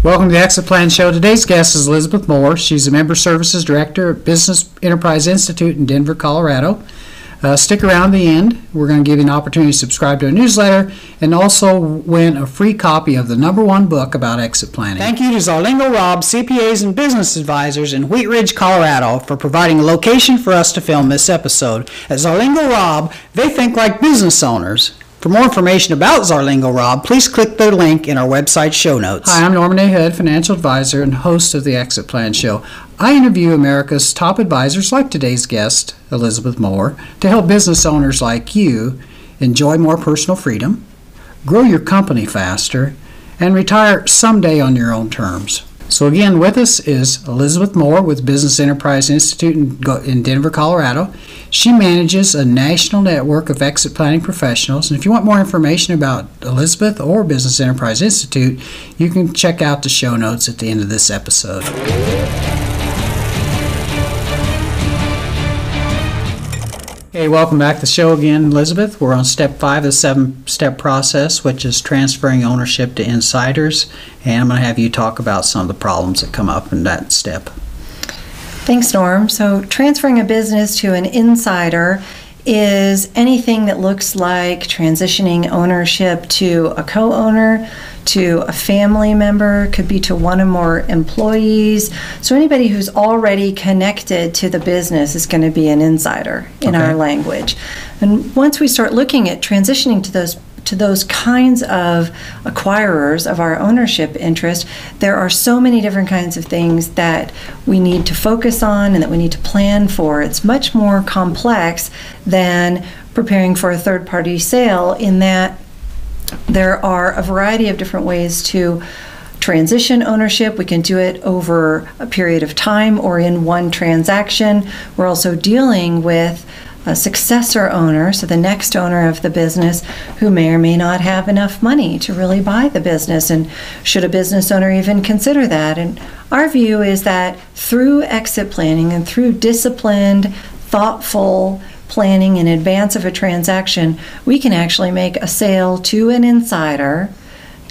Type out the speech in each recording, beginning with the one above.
Welcome to the Exit Plan Show. Today's guest is Elizabeth Mower. She's a Member Services Director at Business Enterprise Institute in Denver, Colorado. Stick around to the end. We're going to give you an opportunity to subscribe to a newsletter and also win a free copy of the #1 book about exit planning. Thank you to Zarlingo Robb, CPAs and Business Advisors in Wheat Ridge, Colorado, for providing a location for us to film this episode. At Zarlingo Robb, they think like business owners. For more information about Zarlingo Robb, please click the link in our website show notes. Hi, I'm Norman A. Hood, financial advisor and host of the Exit Plan Show. I interview America's top advisors like today's guest, Elizabeth Mower, to help business owners like you enjoy more personal freedom, grow your company faster, and retire someday on your own terms. So again, with us is Elizabeth Mower with Business Enterprise Institute in Denver, Colorado. She manages a national network of exit planning professionals. And if you want more information about Elizabeth or Business Enterprise Institute, you can check out the show notes at the end of this episode. Hey, welcome back to the show again, Elizabeth. We're on step 5 of the 7-step process, which is transferring ownership to insiders. And I'm going to have you talk about some of the problems that come up in that step. Thanks, Norm. So transferring a business to an insider is anything that looks like transitioning ownership to a co-owner, to a family member, could be to one or more employees. So anybody who's already connected to the business is going to be an insider in our language. And once we start looking at transitioning to those kinds of acquirers of our ownership interest, there are so many different kinds of things that we need to focus on and that we need to plan for. It's much more complex than preparing for a third-party sale, in that there are a variety of different ways to transition ownership. We can do it over a period of time or in one transaction. We're also dealing with a successor owner, so the next owner of the business, who may or may not have enough money to really buy the business. And should a business owner even consider that? And our view is that through exit planning and through disciplined, thoughtful planning in advance of a transaction, we can actually make a sale to an insider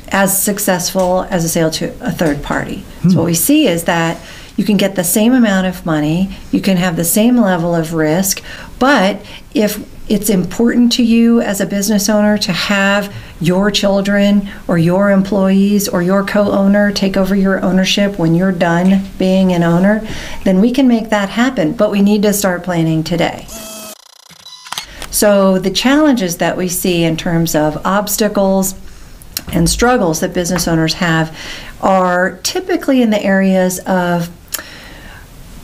as successful as a sale to a third party. So what we see is that you can get the same amount of money, you can have the same level of risk, but if it's important to you as a business owner to have your children or your employees or your co-owner take over your ownership when you're done being an owner, then we can make that happen, but we need to start planning today. So the challenges that we see in terms of obstacles and struggles that business owners have are typically in the areas of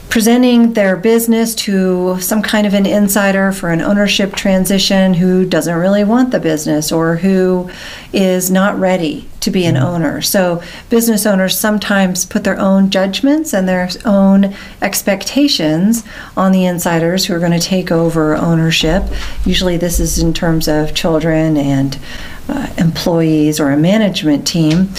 presenting their business to some kind of an insider for an ownership transition who doesn't really want the business or who is not ready to be an owner. So business owners sometimes put their own judgments and their own expectations on the insiders who are going to take over ownership. Usually this is in terms of children and employees or a management team.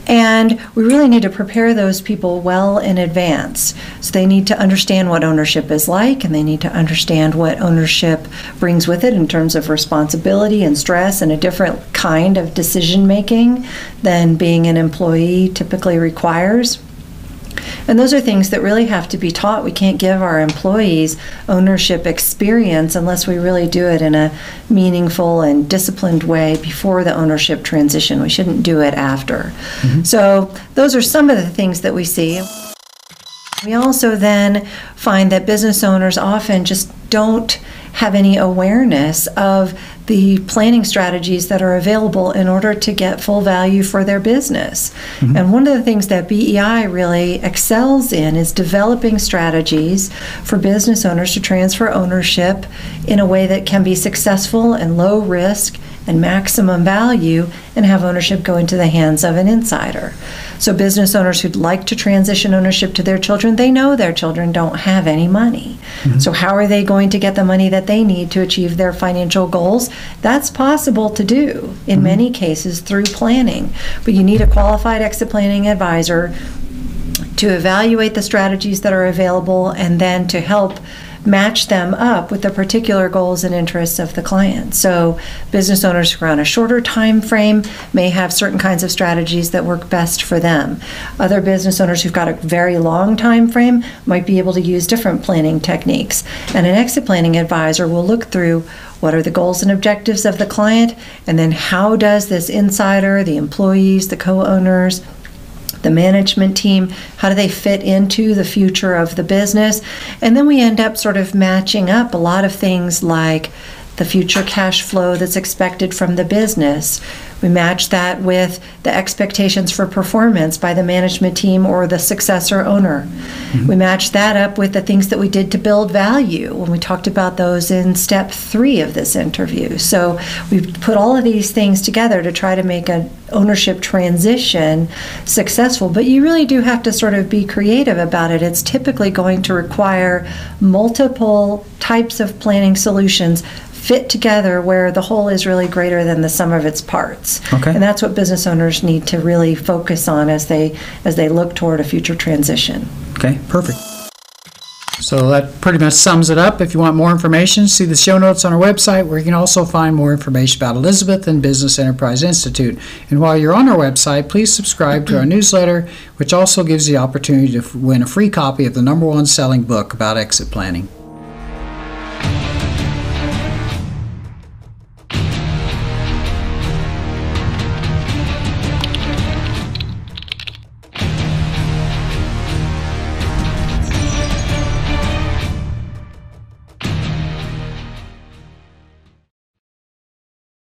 And we really need to prepare those people well in advance. So they need to understand what ownership is like, and they need to understand what ownership brings with it in terms of responsibility and stress and a different kind of decision making than being an employee typically requires. And those are things that really have to be taught. We can't give our employees ownership experience unless we really do it in a meaningful and disciplined way before the ownership transition. We shouldn't do it after. So those are some of the things that we see. We also then find that business owners often just don't have any awareness of the planning strategies that are available in order to get full value for their business. And one of the things that BEI really excels in is developing strategies for business owners to transfer ownership in a way that can be successful and low risk and maximum value and have ownership go into the hands of an insider. So business owners who'd like to transition ownership to their children, they know their children don't have any money. So how are they going to get the money that they need to achieve their financial goals? That's possible to do in many cases through planning. But you need a qualified exit planning advisor to evaluate the strategies that are available and then to help match them up with the particular goals and interests of the client. So business owners who are on a shorter time frame may have certain kinds of strategies that work best for them. Other business owners who've got a very long time frame might be able to use different planning techniques. And an exit planning advisor will look through what are the goals and objectives of the client, and then how does this insider, the employees, the co-owners, the management team, how do they fit into the future of the business? And then we end up sort of matching up a lot of things like the future cash flow that's expected from the business. We match that with the expectations for performance by the management team or the successor owner. Mm-hmm. We match that up with the things that we did to build value when we talked about those in step 3 of this interview. So we've put all of these things together to try to make an ownership transition successful, but you really do have to sort of be creative about it. It's typically going to require multiple types of planning solutions fit together where the whole is really greater than the sum of its parts. Okay. And that's what business owners need to really focus on as they look toward a future transition. Okay, perfect. So that pretty much sums it up. If you want more information, see the show notes on our website, where you can also find more information about Elizabeth and Business Enterprise Institute. And while you're on our website, please subscribe to our newsletter, which also gives you the opportunity to win a free copy of the #1 selling book about exit planning.